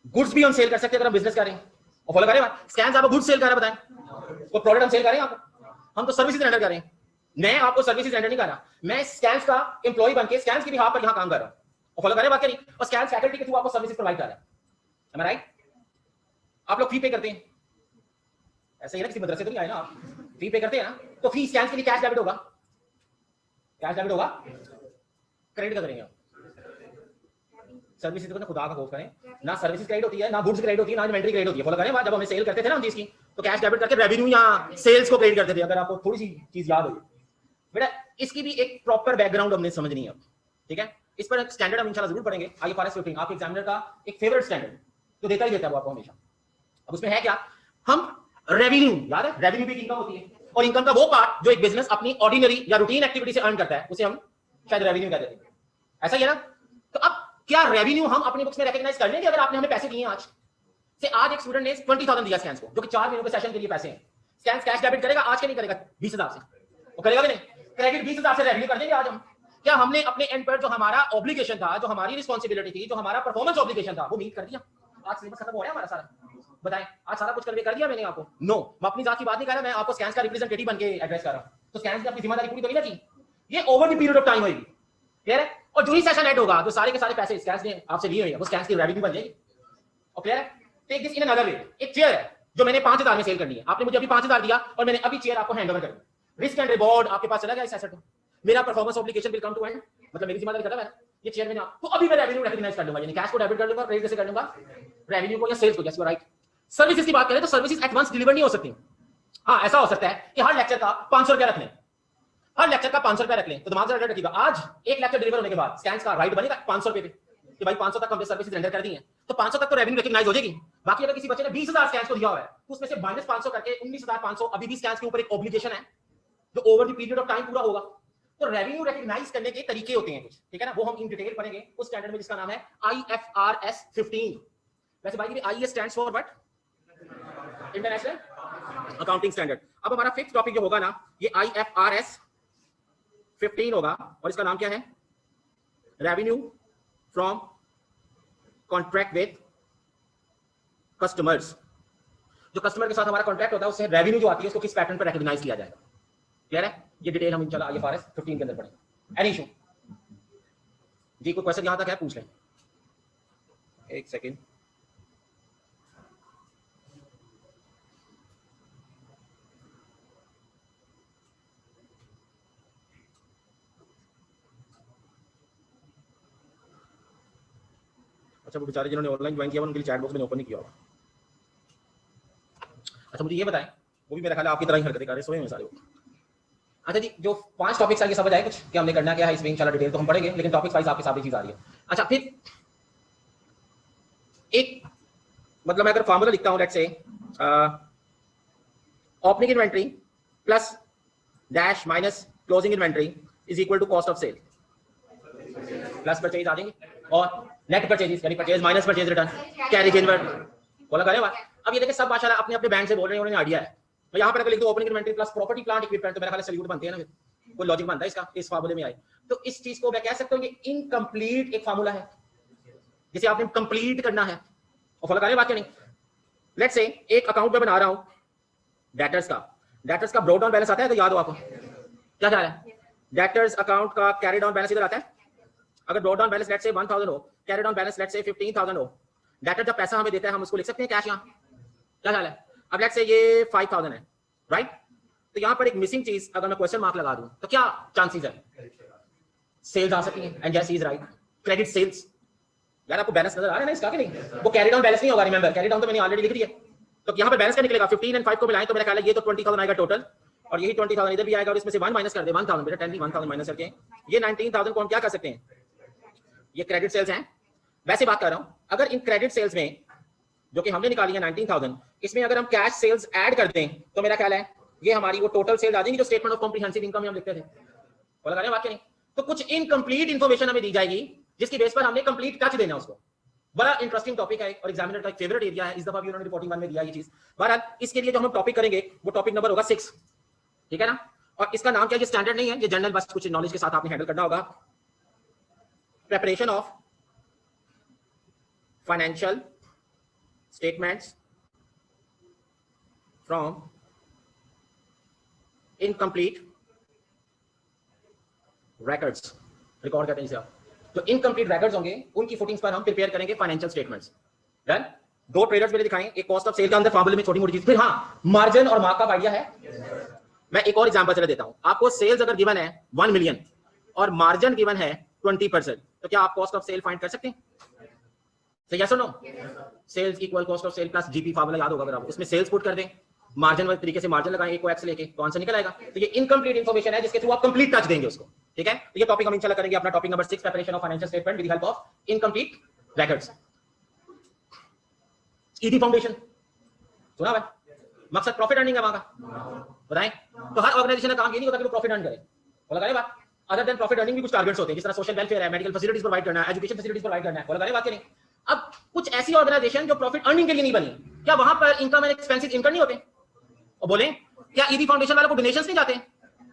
गुड्स भी हम सेल कर सकते हैं अगर हम बिजनेस कर रहे हैं। और फॉलो करें बात, स्कैन्स आपको गुड्स सेल कर रहा है, बताएं वो प्रोडक्ट हम सेल कर रहे हैं आपको, हम तो सर्विसेज रेंडर कर रहे हैं। मैं आपको सर्विसेज रेंडर नहीं कर रहा, मैं स्कैन्स का एम्प्लॉय बनके स्कैन्स की बिहाफ पर यहां काम कर रहा हूं। और फॉलो करें बात करी, और स्कैन्स फैकल्टी के थ्रू आपको सर्विसेज प्रोवाइड कर रहा है। Am I right? आप लोग फी पे करते हैं, ऐसे ही ना, किसी मदरसे तो नहीं आए ना आप, फी पे करते हैं ना, तो फी स्कैन्स के लिए कैश डेबिट होगा, कैश डेबिट होगा, क्रेडिट का करेंगे। सर्विसेज को ना खुदा का खौफ करें, ना सर्विसेज क्रेडिट होती है, ना गुड्स क्रेडिट होती है, ना इन्वेंटरी क्रेडिट होती है। फॉलो करें बात, जब हमें सेल करते थे ना हम चीज की, तो कैश डेबिट करके रेवेन्यू या सेल्स को क्रेडिट करते थे। अगर आपको थोड़ी सी चीज याद होगी बेटा, इसकी भी एक प्रॉपर बैकग्राउंड हमने समझनी है, ठीक है। इस पर स्टैंडर्ड हम इंशाल्लाह जरूर पढ़ेंगे। IFRS 15 आपके एग्जामिनर का एक फेवरेट स्टैंडर्ड जो देता ही देता है वो आपको हमेशा। अब उसमें है क्या, हम रेवेन्यू, याद है रेवेन्यू भी इनकम होती है, और इनकम का वो पार्ट जो एक बिजनेस अपनी ऑर्डिनरी या रूटीन एक्टिविटी से अर्न करता है उसे हम शायद रेवेन्यू कह देते हैं, ऐसा ही है ना। तो अब क्या रेवेन्यू हम अपनी बुक्स में रिकॉग्नाइज कर लेंगे? अगर आपने हमें पैसे दिए आज से, आज एक स्टूडेंट ने 20,000 दिया स्कैन्स को, जो कि 4 महीनों के सेशन के लिए पैसे हैं, स्कैन्स कैश डेबिट करेगा आज के नहीं करेगा 20,000 से, वो करेगा कि नहीं? क्रेडिट 20,000 से रेवेन्यू कर देंगे आज हम। क्या हमने अपने एंड पर जो हमारा ऑब्लिगेशन था, जो हमारी रिस्पांसिबिलिटी थी, जो हमारा परफॉर्मेंस ऑब्लिगेशन था, वो मीट कर दिया? आज सिलेबस खत्म हो रहा है हमारा सारा, बताएं आज सारा कुछ कर दिया मैंने आपको? नो, मैं अपनी जात की बात नहीं कर रहा, मैं आपको स्कैन्स का रिप्रेजेंटेटिव बन के एड्रेस कर रहा हूं। तो स्कैन्स की अपनी जिम्मेदारी पूरी तो नहीं ना की, ये over the period of time होगी, क्लियर है। और जो ही सेशन एड होगा, जो सारे के सारे पैसे स्कैन्स ने आपसे लिए हुए हैं, वो स्कैन्स की रेवेन्यू बन जाएगी। और क्लियर है। Take this in another way, एक चेयर है जो मैंने 5,000 में सेल करनी है, आपने मुझे अभी 5,000 दिया और मैंने अभी चेयर आपको हैंड ओवर कर दी, रिस्क एंड रिवॉर्ड आपके पास चला गया इस एसेट में, मेरा performance obligation will come to end, मतलब मेरी जिम्मेदारी खत्म है ना, ये चेयर मैंने, तो अभी मैं रेवेन्यू रिकॉग्नाइज कर लूंगा, यानी कैश को डेबिट कर लूंगा, क्रेडिट कैसे कर लूंगा, रेवेन्यू को या सेल्स को। जैसे राइट। सर्विसेज की बात करें तो सर्विसेज एट वंस डिलीवर नहीं हो सकती। हाँ, ऐसा हो सकता है कि हर लेक्चर का 500 रुपया रख लें, हर लेक्चर का 500 रुपया रख लें, तो दिमाग से रखिएगा, आज एक लेक्चर डिलीवर होने के बाद स्कैन्स का राइट बनेगा 500 रुपए पे, कि भाई 500 तक हमने सर्विसेज रेंडर कर दी है, तो 500 तक तो रेवेन्यू रिकॉग्नाइज हो जाएगी। बाकी अगर किसी बच्चे ने 20,000 स्कैन्स को दिया हुआ है, तो उसमें से -500 करके 19,500 अभी भी स्कैन्स के ऊपर एक ऑब्लिगेशन है जो over the period of time पूरा होगा। तो रेवेन्यू रिकॉग्नाइज करने के तरीके होते हैं कुछ, ठीक है ना, वो हम इन डिटेल पढ़ेंगे उस स्टैंडर्ड में जिसका नाम है IFRS 15। वैसे भाई ये IAS stands for what, international accounting standard. अब हमारा फिफ्थ टॉपिक जो होगा ना, ये IFRS 15 होगा, और इसका नाम क्या है, revenue from contract with customers. जो कस्टमर के साथ हमारा कॉन्ट्रैक्ट होता है उससे रेवेन्यू जो आती है उसको किस पैटर्न पर रिकॉग्नाइज किया जाएगा। क्लियर है? ये डिटेल हम इंशाल्लाह IFRS 15 के अंदर पढ़ेंगे। एनी इशू जी, कोई क्वेश्चन यहां तक है पूछ लें, एक सेकेंड। अच्छा, वो बेचारे जिन्होंने ऑनलाइन ज्वाइन किया उनके लिए चैट बॉक्स में ओपन नहीं किया होगा। अच्छा मुझे ये बताएं, वो भी मेरा ख्याल है आपकी तरह ही हरकतें कर रहे, सोए हुए सारे। अच्छा जी, जो 5 टॉपिक्स आगे समझ आए कुछ कि हमने करना क्या है इसमें, इंशाल्लाह डिटेल तो हम पढ़ेंगे, लेकिन टॉपिक्स वाइज आपके सामने चीज आ रही है। अच्छा, फिर एक मतलब मैं अगर फार्मूला लिखता हूं, let's say opening inventory plus dash minus closing inventory is equal to cost of sale plus purchase आ जाएंगे, और नेट परचेज यानी purchase minus purchase return carriage inward बोला करें बात। अब ये देखिए सब माशाल्लाह अपने अपने बैंक से बोल रहे हैं, उन्होंने आइडिया है। तो यहाँ पर अगर लिख दो opening inventory plus property plant equipment, तो मेरा ख्याल है सैल्यूट बनते हैं ना, फिर कोई लॉजिक बनता है इसका, इस फार्मूले में आए। तो इस चीज को मैं कह सकता हूँ कि इनकम्प्लीट एक फार्मूला है जिसे आपने कंप्लीट करना है। और फॉलो करें बात क्या नहीं, लेट्स से एक अकाउंट में बना रहा हूं डेटर्स का ब्रोड डाउन बैलेंस आता है, तो याद हो आपको क्या जा रहा है, डेटर्स अकाउंट का कैरी डाउन बैलेंस इधर आता है। अगर brought down balance let's say 1000 हो, carry down balance let's say 15000 हो, डेटर जब पैसा हमें देता है हम उसको लिख सकते हैं कैश यहाँ, क्या ख्याल है? अब लेट्स से ये 5000 है, राइट? तो यहाँ पर एक मिसिंग चीज अगर मैं क्वेश्चन मार्क लगा दूं तो क्या चांसेस है? सेल्स आ सकती है, and yes he is right, credit sales. यार आपको बैलेंस नजर आ रहा है ना इसका कि नहीं? वो कैरी डाउन बैलेंस नहीं होगा, रिमेंबर कैरी डाउन तो मैंने ऑलरेडी लिख दिया। तो यहाँ पे बैलेंस क्या निकलेगा? 15 एंड 5 को मिलाएं तो मेरा ख्याल है ये तो 20000 आएगा टोटल, और यही 20000 इधर भी आएगा, और इसमें से 1 माइनस कर दे, 1000 बेटा 10,000 माइनस करके ये 19000 को हम क्या कर सकते हैं? ये क्रेडिट सेल्स हैं। वैसे बात कर रहा हूं, अगर इन क्रेडिट सेल्स में जो कि हमने निकाली है 19000, इसमें अगर हम कैश सेल्स ऐड कर दें तो मेरा ख्याल है ये हमारी वो टोटल सेल्स आ जाएंगी जो स्टेटमेंट ऑफ कॉम्प्रिहेंसिव इनकम में हम लिखते थे। बोला करें बात नहीं? तो कुछ इनकम्प्लीट इंफॉर्मेशन हमें दी जाएगी जिसकी बेस पर हमने कंप्लीट टच देना उसको। बड़ा इंटरेस्टिंग टॉपिक है और एग्जामिनर का एक फेवरेट एरिया है, इस दफा भी उन्होंने रिपोर्टिंग 1 में दिया ये चीज। बहरहाल इसके लिए जो हम टॉपिक करेंगे वो टॉपिक नंबर होगा 6, ठीक है ना? और इसका नाम क्या, ये स्टैंडर्ड नहीं है, ये जनरल बस कुछ नॉलेज के साथ आपने हैंडल करना होगा। Preparation of financial statements from incomplete records, record कहते हैं इसे आप। जो इनकम्प्लीट रिकॉर्ड्स होंगे उनकी फुटिंग्स पर हम प्रिपेयर करेंगे फाइनेंशियल स्टेटमेंट्स। डन? 2 ट्रेडर्स मेरे दिखाएं, एक कॉस्ट ऑफ सेल के अंदर फॉर्मूले में छोटी मोटी चीज, फिर हाँ मार्जिन और मार्कअप आइडिया है। मैं एक और एग्जांपल चला देता हूं आपको। सेल्स अगर गिवन है 1 मिलियन और मार्जिन गिवन है 20%, तो क्या आप कॉस्ट ऑफ सेल फाइंड कर सकते हैं? तो यस और no? Sales equal cost of sale plus GP formula याद होगा, अगर आप उसमें सेल्स पुट कर दें, मार्जिन वाले तरीके से मार्जिन लगाएं एक को एक्स लेके, तो आंसर निकल आएगा। तो ये इनकम्प्लीट इंफॉर्मेशन है जिसके थ्रू आप कंप्लीट टच देंगे उसको, ठीक है? तो ये टॉपिक हम इंशाल्लाह करेंगे अपना topic number 6, preparation of financial statement with the help of incomplete records. ED foundation सुना भाई? मकसद प्रॉफिट अर्निंग है वहां का, बताएं? तो हर ऑर्गेनाइजेशन का काम ये नहीं होता कि वो प्रॉफिट अर्न करे, बोला करे बात? अदर देन प्रॉफिट अर्निंग भी कुछ टारगेट्स होते हैं, जिस तरह सोशल वेलफेयर है, मेडिकल फैसिलिटीज प्रोवाइड करना है, एजुकेशन फैसिलिटीज प्रोवाइड करना है, बोला करे बात के नहीं? अब कुछ ऐसी ऑर्गेनाइजेशन जो प्रॉफिट अर्निंग के लिए नहीं बनी, क्या वहां पर इनकम एंड एक्सपेंसेस इनकम नहीं होते? और बोले क्या ईडी फाउंडेशन वालों को डोनेशंस नहीं जाते?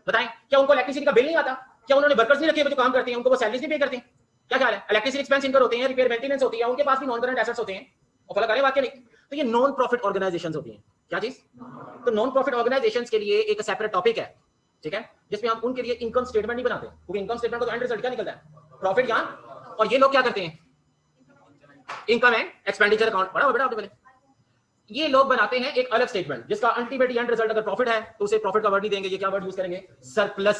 बताएं, क्या उनको इलेक्ट्रिसिटी का बिल नहीं आता? क्या उन्होंने वर्कर्स नहीं रखे जो काम करते हैं, उनको वो सैलरीज नहीं पे करते? क्या ख्याल है? इलेक्ट्रिसिटी एक्सपेंस इनकम होते हैं, रिपेयर मेंटेनेंस होती है, उनके पास भी नॉन करंट एसेट्स होते हैं, और बोला करे बात के नहीं? तो ये नॉन प्रॉफिट ऑर्गेनाइजेशंस होती हैं। क्या चीज? तो नॉन प्रॉफिट ऑर्गेनाइजेशंस के लिए एक सेपरेट टॉपिक है, ठीक है, जिसमें हम उनके लिए इनकम स्टेटमेंट नहीं बनाते, क्योंकि इनकम स्टेटमेंट का तो एंड रिजल्ट क्या निकलता है? प्रॉफिट या, और ये लोग क्या करते हैं? इनकम एंड एक्सपेंडिचर अकाउंट पढ़ा बेटा आपने पहले? ये लोग बनाते हैं एक अलग स्टेटमेंट जिसका अल्टीमेट एंड रिजल्ट अगर प्रॉफिट है तो उसे प्रॉफिट का वर्ड नहीं देंगे, ये क्या वर्ड यूज करेंगे? सरप्लस,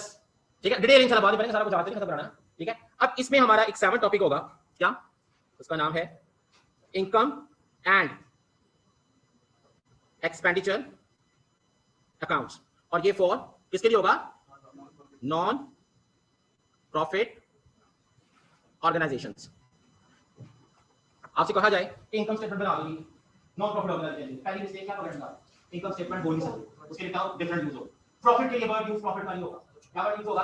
ठीक है? डिटेल इंशाल्लाह बाद में पढ़ेंगे, सारा कुछ आते नहीं खत्म करना, ठीक है? अब इसमें हमारा एक 7 टॉपिक होगा, क्या उसका नाम है? इनकम एंड एक्सपेंडिचर अकाउंट्स, और ये फॉर किसके लिए होगा? Non profit organisations. आपसे कहा जाए कि इनकम स्टेटमेंट बना लो, नॉन प्रॉफिट ऑर्गेनाइजेशन, पहली मिस्टेक क्या पकड़ना? इनकम स्टेटमेंट बोल नहीं सकते, उसके लिए क्या डिफरेंट यूज होगा। प्रॉफिट के लिए वर्ड यूज प्रॉफिट का नहीं होगा, क्या वर्ड यूज होगा?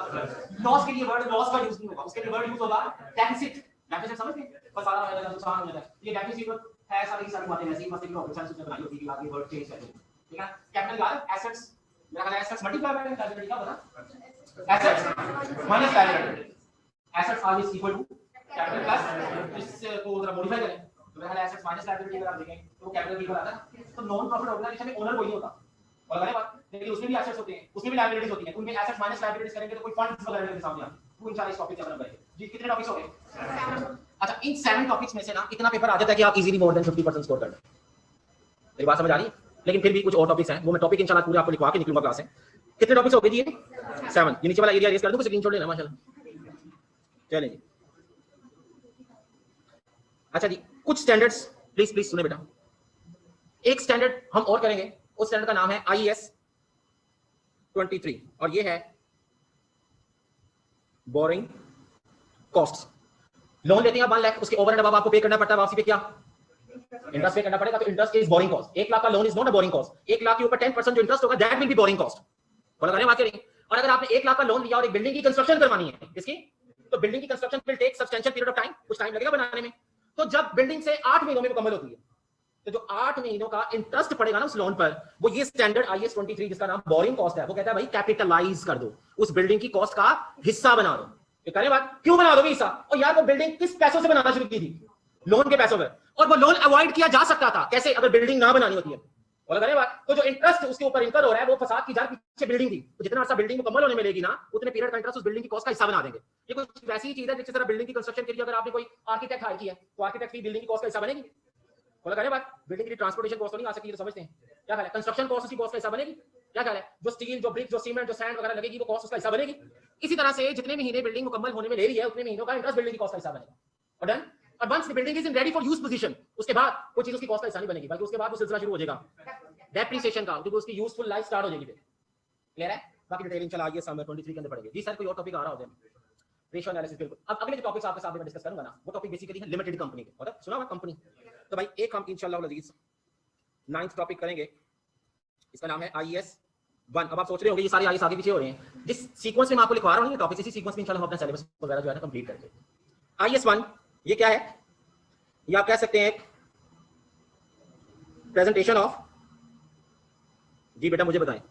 लॉस के लिए वर्ड लॉस का यूज नहीं होगा, उसके लिए वर्ड यूज होगा डेफिसिट। डेफिसिट समझते हैं? बस सारा है नुकसान हो जाता है, ये डेफिसिट है, सारी बातें ऐसी मत की ऑप्शन उसने बनाई होती है कि आगे वर्ड चेंज कर देंगे, ठीक है? कैपिटल का एसेट्स, मेरा ख्याल है एसेट्स मल्टीप्लाई बाय लायबिलिटी, क्या पता? Assets minus liability, assets are is equal to capital plus, इसको जरा मॉडिफाई करें तो मेरा ख्याल है एसेट्स माइनस लायबिलिटी अगर आप देखें तो कैपिटल की बराबर आता है। तो नॉन प्रॉफिट ऑर्गेनाइजेशन में ओनर कोई नहीं होता, और अगर बात, लेकिन उसमें भी एसेट्स होते हैं, उसमें भी लायबिलिटीज होती हैं, उनमें एसेट्स माइनस लायबिलिटीज करेंगे तो कोई फंड्स वगैरह के सामने आते हैं। वो इंशाल्लाह इस टॉपिक के अंदर करेंगे जी। कितने टॉपिक्स हो गए? अच्छा, इन 7 टॉपिक्स में से ना इतना पेपर आ जाता है कि आप इजीली मोर देन 50% स्कोर कर लें। मेरी बात समझ आ रही है? लेकिन फिर भी कुछ और टॉपिक्स हैं, वो मैं टॉपिक इंशाल्लाह पूरे आपको लिखवा के निकलूंगा क्लास से। कितने टॉपिक्स हो गए जी? ये 7। ये नीचे वाला एरिया रेस कर दूं, कुछ स्क्रीनशॉट लेना माशाल्लाह। चलें जी। अच्छा जी, कुछ स्टैंडर्ड्स प्लीज सुने बेटा। एक स्टैंडर्ड हम और करेंगे, उस स्टैंडर्ड का नाम है IAS 23, और ये है बोरिंग कॉस्ट्स। लोन लेते हैं 1 लाख, उसके ओवर एंड अबव आपको पे करना पड़ता है, वापसी पे क्या इंटरेस्ट पे करना पड़ेगा, तो interest is boring cost. 1 lakh का loan is not a boring cost. 1 lakh के ऊपर 10% जो इंटरेस्ट होगा that will be boring cost. बोला करने बात करेंगे। और अगर आपने 1 लाख का लोन लिया और एक बिल्डिंग की कंस्ट्रक्शन करवानी है, इसकी तो बिल्डिंग की construction will take substantial period of time, कुछ टाइम लगेगा बनाने में। तो जब बिल्डिंग से 8 महीनों में मुकम्मल होती है, तो जो 8 महीनों का इंटरेस्ट पड़ेगा ना उस लोन पर, वो ये स्टैंडर्ड IAS 23 जिसका नाम बोरिंग कॉस्ट है, वो कहता है भाई कैपिटलाइज कर दो, उस बिल्डिंग की कॉस्ट का हिस्सा बना दो। ये करें बात, क्यों बना दोगे हिस्सा? और यार वो बिल्डिंग किस पैसों से बनाना शुरू की थी? लोन के पैसों पर। और वो लोन अवॉइड किया जा सकता था, कैसे? अगर बिल्डिंग ना बनानी होती है बोला करें बात। तो जो इंटरेस्ट उसके ऊपर इनकर हो रहा है वो फसाद की जड़ पीछे बिल्डिंग थी, तो जितना अर्सा बिल्डिंग मुकम्मल होने में लेगी ना उतने पीरियड का इंटरेस्ट उस बिल्डिंग की कॉस्ट का हिस्सा बना देंगे। ये कुछ वैसी ही चीज है जिस तरह बिल्डिंग की कंस्ट्रक्शन के लिए अगर आपने कोई आर्किटेक्ट हायर किया है तो आर्किटेक्ट की बिल्डिंग की कॉस्ट का हिस्सा बनेगी। बोला करें बात। बिल्डिंग की ट्रांसपोर्टेशन कॉस्ट तो नहीं आ सकती, तो समझते हैं क्या ख्याल है? कंस्ट्रक्शन कॉस्ट उसकी कॉस्ट का हिस्सा बनेगी। क्या ख्याल है? जो स्टील, जो ब्रिक, जो सीमेंट, जो सैंड वगैरह लगेगी वो कॉस्ट उसका हिस्सा बनेगी। इसी तरह से जितने महीने बिल्डिंग मुकम्मल होने में ले रही है उतने महीनों का इंटरेस्ट बिल्डिंग की कॉस्ट का हिस्सा बनेगा। और डन। और once the building is in ready for use position, उसके बाद कोई चीज उसकी कॉस्ट का हिस्सा नहीं बनेगी, बल्कि उसके बाद वो सिलसिला शुरू हो जाएगा डेप्रिसिएशन का, क्योंकि उसकी यूजफुल लाइफ स्टार्ट हो जाएगी। क्लियर है? बाकी डिटेल इंशाल्लाह आगे समर 23 के अंदर पढ़ेंगे। जी सर कोई और टॉपिक आ रहा हो जाए? रेशियो एनालिसिस बिल्कुल। अब अगले जो टॉपिक्स आपके साथ में डिस्कस करूंगा ना वो टॉपिक बेसिकली है लिमिटेड कंपनी के। मतलब सुना हुआ कंपनी? तो भाई एक हम इंशाल्लाह अजीज 9th टॉपिक करेंगे, इसका नाम है IES 1। अब आप सोच रहे होंगे ये सारे IES आगे पीछे हो रहे हैं, जिस सीक्वेंस में मैं आपको लिखवा रहा हूं ये टॉपिक इसी सीक्वेंस में इंशाल्लाह हम अपना सिलेबस वगैरह जो है ना कंप्लीट करेंगे। IES 1 ये क्या है? ये आप कह सकते हैं प्रेजेंटेशन ऑफ, जी बेटा मुझे बताएं,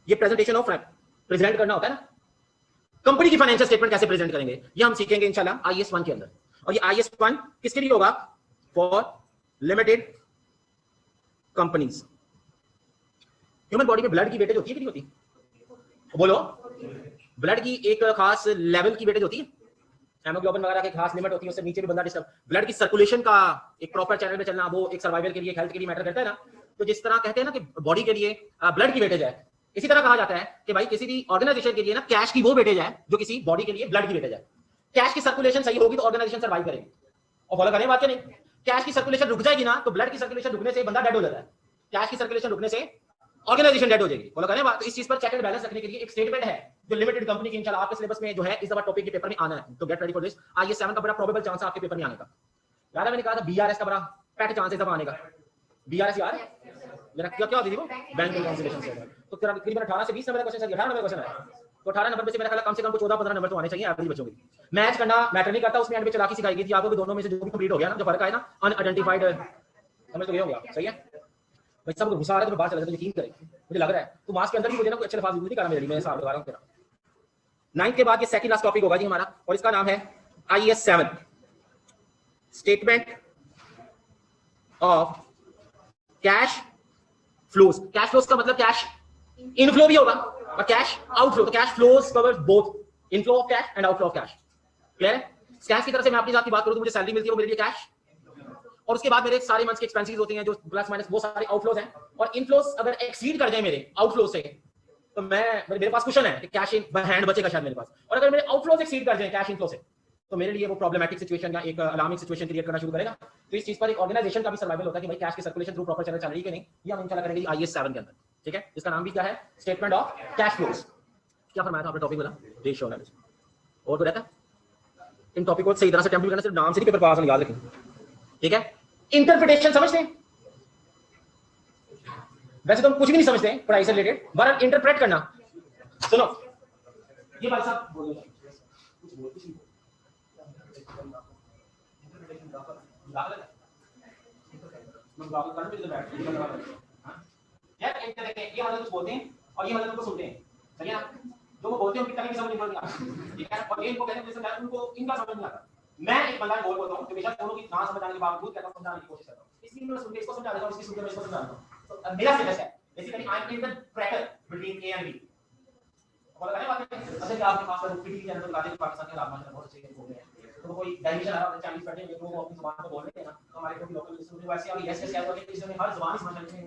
ये प्रेजेंटेशन ऑफ प्रेजेंट करना होता है ना, कंपनी की फाइनेंशियल स्टेटमेंट कैसे प्रेजेंट करेंगे ये हम सीखेंगे इंशाल्लाह IES 1 के अंदर। और ये IES 1 किसके लिए होगा? For limited companies. Human body में ब्लड की वेटेज होती है कि नहीं होती? बोलो। ब्लड की एक खास लेवल की वेटेज होती है, हेमोग्लोबिन वगैरह की खास लिमिट होती है, उससे नीचे भी बंदा डिस्टर्ब। ब्लड की सर्कुलेशन का एक प्रॉपर चैनल में चलना वो एक सर्वाइवल के लिए, हेल्थ के लिए मैटर करता है ना। तो जिस तरह कहते हैं ना कि बॉडी के लिए ब्लड की वेटेज है, इसी तरह कहा जाता है कि भाई किसी भी ऑर्गेनाइजेशन के लिए ना कैश की वो वेटेज है जो किसी बॉडी के लिए ब्लड की वेटेज है। कैश की सर्कुलेशन सही होगी तो ऑर्गेनाइजेशन सर्वाइव करेगी। और फॉलो करें बात के नहीं, कैश की सर्कुलेशन रुक जाएगी ना तो ब्लड की सर्कुलेशन रुकने से बंदा डेड हो जाता है, कैश की सर्कुलेशन रुकने से ऑर्गेनाइजेशन डेड हो जाएगी। फॉलो करें बात। तो इस चीज पर चेक एंड बैलेंस रखने के लिए एक स्टेटमेंट है जो लिमिटेड कंपनी की इंशाल्लाह आपके सिलेबस में जो है इस दफा टॉपिक के पेपर में आना है। तो get ready for this. IES 7 का बड़ा प्रोबेबल चांस है आपके पेपर में आने का। यार मैंने कहा था BRS का बड़ा पैट चांस है तब आने का। BRS यार मेरा क्या होती थी वो बैंक रिकॉन्सिलिएशन से, तो तकरीबन 18 से 20 नंबर का क्वेश्चन है, 18 नंबर क्वेश्चन है। तो 18 नंबर में से मेरा ख्याल कम से कम 14-15 नंबर तो आने चाहिए एवरेज बच्चों के। मैच करना मैटर नहीं करता, उसमें एंड में चालाकी सिखाई गई थी आपको कि दोनों में से जो भी कंप्लीट हो गया ना, जो फर्क आया ना अनआइडेंटिफाइड, समझ तो ये हो गया। सही है भाई, सब घुसा रहे तो बात चल रही है, यकीन करें मुझे लग रहा है तो मास के अंदर भी मुझे ना कोई अच्छे अल्फाज यूज नहीं करना मेरे लिए, मैं हिसाब लगा रहा हूं तेरा। 9th के बाद ये सेकंड लास्ट टॉपिक होगा जी हमारा, और इसका नाम है IES 7 statement of cash flows. Cash flows का मतलब कैश इनफ्लो भी होगा और कैश आउटफ्लो। तो cash flows covers both inflow of cash and outflow of cash. Clear है? कैश की तरफ से मैं अपनी जात की बात करूं तो मुझे सैलरी मिलती है, वो मेरे लिए कैश, और उसके बाद मेरे सारे मंथ्स के एक्सपेंसेस होते हैं जो प्लस माइनस वो सारे आउटफ्लोज हैं। और इनफ्लोज अगर एक्सीड कर जाए मेरे आउटफ्लो से तो मेरे पास क्वेश्चन है कि कैश इन हैंड बचेगा शायद मेरे पास, और अगर मेरे आउटफ्लोज एक्सीड कर जाए कैश इनफ्लो से तो मेरे लिए वो प्रॉब्लमेटिक सिचुएशन या एक अलार्मिंग सिचुएशन क्रिएट करना शुरू करेगा। तो इस चीज पर एक ऑर्गेनाइजेशन का भी सर्वाइवल होता है कि भाई कैश की सर्कुलेशन थ्रू प्रॉपर चल रही है कि नहीं, ये हम इंशाल्लाह करेंगे IES 7 के अंदर। ठीक है? इसका नाम भी क्या है? Statement of cash flows. क्या फरमाया था आपने टॉपिक वाला? Ratio analysis. और तो रहता है इन टॉपिक को सही तरह से टेम्पल करना, सिर्फ नाम से नहीं पेपर पास होने, याद रखें। ठीक है? इंटरप्रिटेशन समझते हैं? वैसे तो हम कुछ भी नहीं समझते हैं पढ़ाई से रिलेटेड, बट इंटरप्रेट करना। सुनो ये भाई साहब बोलो कुछ बोल कुछ यार ये वाले कुछ बोलते हैं और ये वाले उनको सुनते हैं। सही है ना? जो वो बोलते हैं उनकी तकलीफ समझ नहीं पड़ती, ठीक है? और ये इनको कहते हैं जैसे मैं उनको इनका समझ नहीं आता। मैं एक बंदा बोल बोलता हूं कि बेशक दोनों की ना समझ आने के बावजूद कहता हूं समझाने की कोशिश करता हूं, इसलिए मैं सुन के इसको समझा देता हूं, इसकी सुन के मैं इसको समझा देता हूं। तो मेरा स्टेटस है basically I am in the tracker between A and B। और लगाने बात है असल में आपके पास पीटी के अंदर लगा दे पाकिस्तान के राजमा बहुत अच्छे हो गए, तो कोई डायमेंशन आ रहा है चाइनीज बैठे हैं तो वो अपनी जुबान में बोल रहे हैं ना, तो हमारे को लोकल लिसनर वैसे अभी यस क्या हुआ कि इसमें हर जुबान समझ आती है,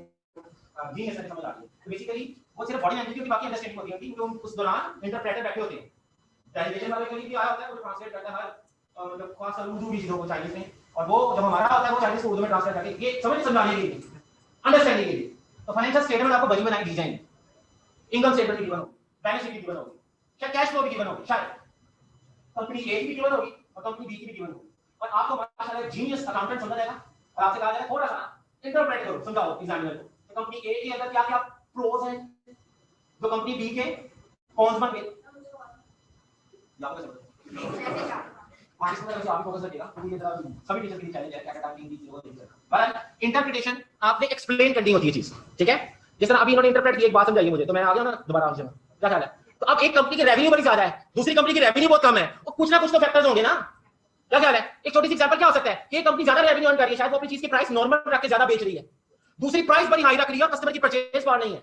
जी ऐसा समझ आ रही है। तो बेसिकली वो सिर्फ बॉडी लैंग्वेज की बाकी अंडरस्टैंडिंग होती है क्योंकि उस दौरान इंटरप्रेटर बैठे होते हैं, डेरिवेशन वाले के लिए भी आया होता है वो ट्रांसलेट करता है हर मतलब खास उर्दू भी चीजों को चाइनीज में, और वो जब हमारा होता है वो चाइनीज को उर्दू में ट्रांसलेट करके ये समझ समझाने के लिए, अंडरस्टैंडिंग के लिए। तो फाइनेंशियल स्टेटमेंट आपको बनी बनाई दी जाएंगे, इनकम स्टेटमेंट की गिवन होगी, बैलेंस शीट की गिवन होगी, शायद कैश फ्लो की गिवन होगी, शायद कंपनी ए की गिवन होगी और कंपनी बी की भी गिवन होगी, और आपको माशाल्लाह जीनियस अकाउंटेंट समझा जाएगा और आपसे कहा जाएगा थोड़ा सा इंटरप्रेट करो, समझाओ एग्जामिनर को तो कंपनी ए के अंदर क्या-क्या प्रोस हैं जो कंपनी बी के कॉन्स बन गए। याद रखो आज इसमें वैसे आप फोकस रखिएगा क्योंकि ये सभी टीचर के लिए चैलेंज है क्या टाइमिंग की चीजों को देखिए, पर इंटरप्रिटेशन आपने एक्सप्लेन करनी होती है चीज। ठीक है? जिस तरह अभी इन्होंने इंटरप्रेट की एक बात समझाई मुझे तो मैं आ गया ना दोबारा आपसे, क्या ख्याल है? तो अब एक कंपनी की रेवेन्यू बड़ी ज्यादा है, दूसरी कंपनी की रेवेन्यू बहुत कम है, और कुछ ना कुछ तो फैक्टर्स होंगे ना, क्या ख्याल है? एक छोटी सी एग्जांपल क्या हो सकता है कि कंपनी ज्यादा रेवेन्यू अर्न कर रही है, शायद वो अपनी चीज की प्राइस नॉर्मल रख के ज्यादा बेच रही है, दूसरी प्राइस बड़ी हाई रख रही है, कस्टमर की परचेज पावर नहीं है।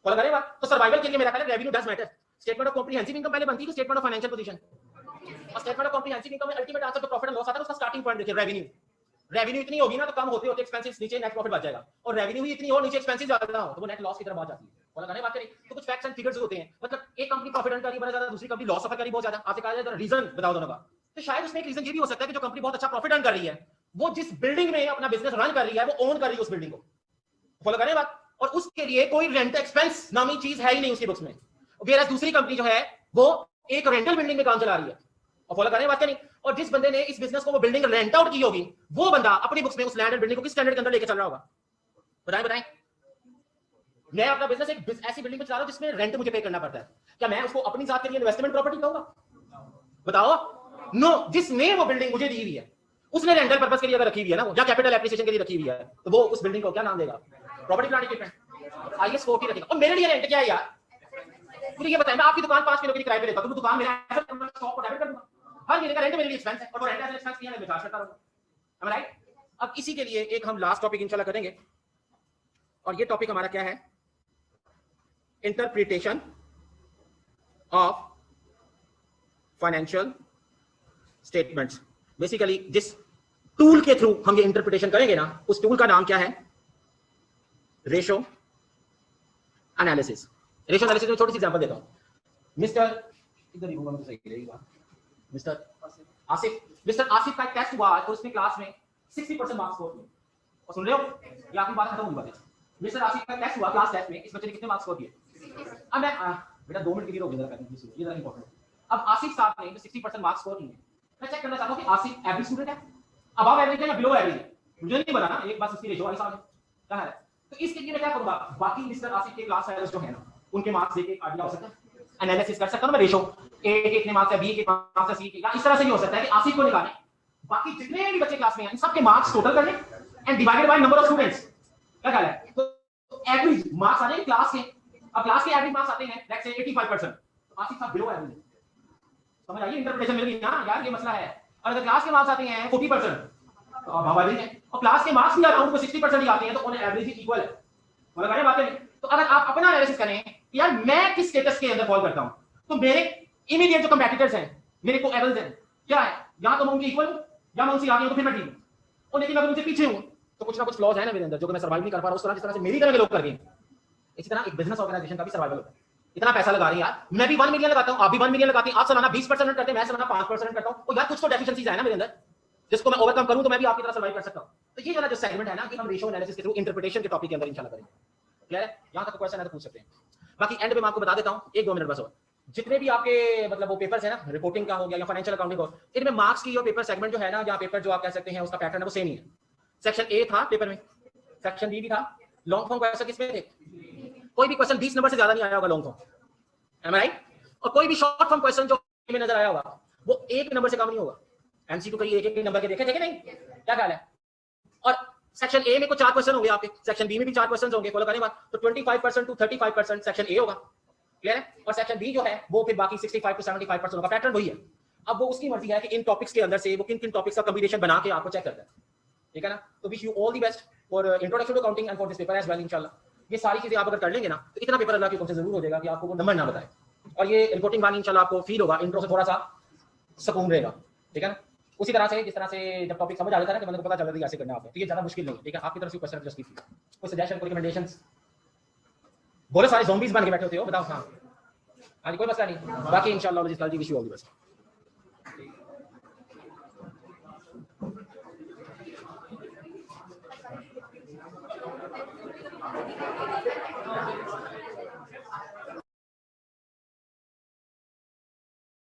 फॉलो करेगा? तो सर्वाइवल के लिए मेरा ख्याल है revenue does matter. Statement of comprehensive income पहले बनती है, स्टेटमेंट ऑफ फाइनेंशियल पोजीशन। और स्टेटमेंट ऑफ कॉम्प्रिहेंसिव इनकम में अल्टीमेट आंसर तो प्रॉफिट एंड लॉस आता है, उसका स्टार्टिंग पॉइंट देखिए रेवेन्यू। रेवेन्यू इतनी होगी ना तो कम होते होते एक्सपेंसेस नीचे, नेट प्रॉफिट बढ़ जाएगा, और रेवेन्यू ही इतनी हो नीचे एक्सपेंसेस ज्यादा हो तो वो नेट लॉस की तरफ बढ़ जाती है। फॉलो करने बात करें तो कुछ फैक्ट्स एंड फिगर्स होते हैं, मतलब एक कंपनी प्रॉफिट अर्न कर रही है बहुत ज्यादा, दूसरी कंपनी लॉस सफर कर रही है बहुत ज्यादा, आपसे कहा जाए रीजन बताओ दोनों का, तो शायद उसमें एक रीजन ये भी हो सकता है कि जो कंपनी बहुत अच्छा प्रॉफिट अर्न कर रही है वो जिस बिल्डिंग में अपना बिजनेस रन कर रही है वो ओन कर रही है उस बिल्डिंग को। फॉलो करें बात? और उसके लिए कोई रेंट एक्सपेंस नामी चीज है ही नहीं उसकी बुक्स में, वेयर दूसरी कंपनी जो है वो एक रेंटल बिल्डिंग में काम चला रही है। और फॉलो करें बात करें, और जिस बंदे ने इस बिजनेस को वो बिल्डिंग रेंट आउट की होगी वो बंदा अपनी बुक्स में उस लैंड एंड बिल्डिंग को किस स्टैंडर्ड के अंदर लेके चल रहा होगा? बताएं बताएं। मैं अपना बिजनेस एक ऐसी बिल्डिंग में चला रहा हूं जिसमें रेंट मुझे पे करना पड़ता है, क्या मैं उसको अपनी जात के लिए इन्वेस्टमेंट प्रॉपर्टी कहूंगा? बताओ। नो, जिसने वो बिल्डिंग मुझे दी हुई है उसने रेंटल पर्पस के लिए अगर रखी हुई है ना वो, या कैपिटल एप्रिसिएशन के लिए रखी हुई है, तो वो उस बिल्डिंग को क्या नाम देगा? प्रॉपर्टी प्लांट इक्विपमेंट, आईएस 40 रखेगा। और मेरे लिए रेंट क्या है यार? मुझे ये बताएं, मैं आपकी दुकान 5 किलो की किराए पे लेता हूं, तो दुकान मेरा शॉप को डेबिट कर दूंगा, हर महीने का रेंट मेरे लिए एक्सपेंस है, और वो रेंट एज एक्सपेंस किया मैं चार्ज करता रहूंगा। am I right? अब इसी के लिए एक हम लास्ट टॉपिक इंशाल्लाह करेंगे, और ये टॉपिक हमारा क्या है? Interpretation of financial statements. Basically जिस टूल के थ्रू हम ये इंटरप्रिटेशन करेंगे ना, उस टूल का नाम क्या है? Ratio analysis. रेशो एनालिसिस में छोटी सी एग्जांपल देता हूं। मिस्टर इधर ही होगा, मुझे सही रहेगा, मिस्टर आसिफ का टेस्ट हुआ तो उसने क्लास में 60% मार्क्स स्कोर किए। और सुन रहे हो, ये आपकी बात खत्म हुई बात है। मिस्टर आसिफ का टेस्ट हुआ क्लास टेस्ट में, इस बच्चे ने कितने मार्क्स स्कोर किए? अब मैं बेटा 2 मिनट के लिए रोक देना, ये जरा इंपॉर्टेंट है। अब आसिफ साहब ने 60% मार्क्स स्कोर किए, मैं चेक करना चाहता हूं कि आसिफ एवरेज स्टूडेंट है, अबव एवरेज है या बिलो एवरेज है? मुझे नहीं पता ना, एक बार उसकी रेशो वाली साहब है क्या है। तो इसके लिए मैं क्या करूंगा, बाकी मिस्टर आसिफ के क्लास फेलोज जो है ना उनके मार्क्स देके आइडिया हो सकता है, एनालिसिस कर सकता हूं मैं रेशो, ए के कितने मार्क्स है, बी के मार्क्स है, सी के, या इस तरह से भी हो सकता है कि आसिफ को निकालें, बाकी जितने भी बच्चे क्लास में हैं इन सबके मार्क्स टोटल कर लें and divided by number of students. क्या ख्याल है? तो एवरेज मार्क्स आ जाएंगे क्लास के। अब क्लास के एवरेज मार्क्स आते हैं लेट्स से 85%, तो आसिफ साहब बिलो एवरेज। समझ आइए, इंटरप्रिटेशन मिल गई ना यार, ये मसला है। और अगर क्लास के मार्क्स आते हैं 40% तो अब हवा है, और क्लास के मार्क्स भी अराउंड को 60% ही आते हैं, तो ऑन एवरेज ही इक्वल है। मतलब क्या बात है? तो अगर आप अपना एनालिसिस करें कि यार मैं किस स्टेटस के अंदर फॉल करता हूं, तो मेरे इमीडिएट जो कंपेटिटर्स हैं, मेरे को एवल्स हैं, क्या है, या तो मैं उनके इक्वल हूं या मैं उनसे आगे हूं तो फिर मैं ठीक हूं, और लेकिन अगर उनसे पीछे हूं तो कुछ ना कुछ फ्लॉज है ना मेरे अंदर जो कि मैं सर्वाइव नहीं कर पा रहा, उस तरह जिस तरह से मेरी तरह के लोग कर गए। इसी तरह एक बिजनेस ऑर्गेनाइजेशन का भी सर्वाइवल होता है। इतना पैसा लगा रहे हैं यार, मैं भी 1 मिलियन लगाता हूं, आप भी 1 मिलियन लगाते हैं, आप सालाना 20% करते हैं, मैं सालाना 5% करता हूं, और यार कुछ तो डेफिशिएंसीज है ना मेरे अंदर जिसको मैं ओवरकम करूं तो मैं भी आपकी तरह सर्वाइव कर सकता हूं। तो ये वाला जो सेगमेंट है ना कि हम रेशियो एनालिसिस के थ्रू इंटरप्रिटेशन के टॉपिक के अंदर इंशाल्लाह करेंगे। क्लियर है? यहां तक क्वेश्चन है तो पूछ सकते हैं। बाकी एंड पे मैं आपको बता देता हूं, 1-2 मिनट बस और, जितने भी आपके मतलब वो पेपर्स है ना, रिपोर्टिंग का हो गया या फाइनेंशियल अकाउंटिंग हो, इनमें मार्क्स की और पेपर सेगमेंट जो है ना, या पेपर जो आप कह सकते हैं उसका पैटर्न है वो सेम ही है। सेक्शन ए था पेपर में, सेक्शन बी भी था, लॉन्ग फॉर्म क्वेश्चन किसमें थे? कोई भी क्वेश्चन 20 नंबर से ज्यादा नहीं आया होगा लॉन्ग फॉर्म, एम आई राइट? और कोई भी शॉर्ट फॉर्म क्वेश्चन जो में नजर आया होगा वो 1 नंबर से कम नहीं होगा। एमसीक्यू कई 1-1 नंबर के देखे थे कि नहीं? क्या ख्याल है? और सेक्शन ए में को 4 क्वेश्चन होंगे आपके, सेक्शन बी में भी 4 क्वेश्चन होंगे, फॉलो करने बाद तो 25% टू 35% सेक्शन ए होगा। क्लियर है? और सेक्शन बी जो है वो फिर बाकी 65 टू 75% होगा। पैटर्न वही है। अब वो उसकी मर्जी है कि इन टॉपिक्स के अंदर से वो किन किन टॉपिक्स का कॉम्बिनेशन बना के आपको चेक करता है। ठीक है ना? तो wish you all the best for introduction to accounting and for this paper as well इंशाल्लाह। ये सारी चीजें आप अगर कर लेंगे ना तो इतना पेपर अल्लाह की कोशिश जरूर हो जाएगा कि आपको वो नंबर ना बताए, और ये रिपोर्टिंग वाली इंशाल्लाह आपको फील होगा, इंट्रो से थोड़ा सा सुकून रहेगा। ठीक है ना? उसी तरह से जिस तरह से जब टॉपिक समझ आ जाता है ना कि मैंने पता चल जाता है कैसे करना है आपको, तो ये ज्यादा मुश्किल नहीं है। ठीक है? आपकी तरफ से क्वेश्चन जस्ट कीजिए, कोई सजेशन, कोई रिकमेंडेशंस? बोलो, सारे ज़ॉम्बीज बन के बैठे होते हो, बताओ। हां, आज कोई मसला नहीं, बाकी इंशाल्लाह wish you all the best.